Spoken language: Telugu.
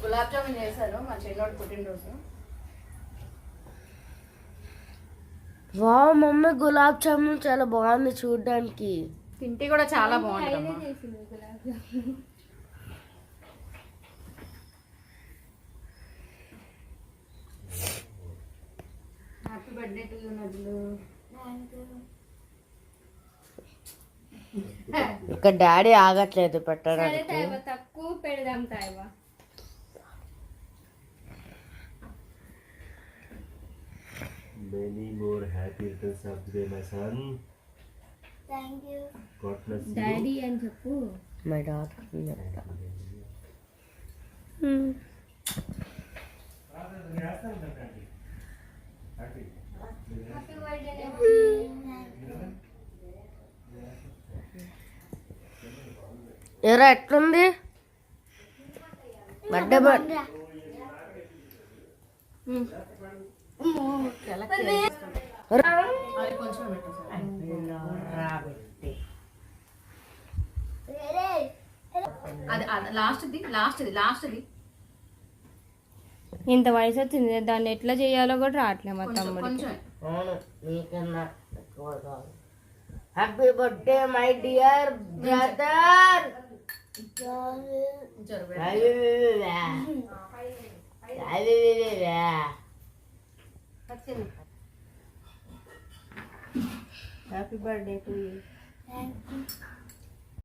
గులాబ్ జామున్ చేశారు మా చిన్నోడు పుట్టినరోజు. వా మమ్మీ గులాబ్ జామున్ చాలా బాగుంది చూడడానికి. తింటే కూడా చాలా బాగుంటుంది. హ్యాపీ బర్త్డే టు యూ నదులు. ఇంకా డాడీ ఆగట్లేదు పెట్టడానికి. తక్కువ పెడదాం తాయివా. Many more happy returns of the day, my son. Thank you. God bless you. Daddy అని చెప్పు. My daughter. Happy birthday. ఎవరా ఎట్లుంది బర్త్డే బర్త్డే లాస్ట్ది ఇంత వయసు వచ్చింది, దాన్ని ఎట్లా చేయాలో కూడా రావట్లేదు మా తమ్ముడు. Happy birthday my dear brother. Happy birthday to you.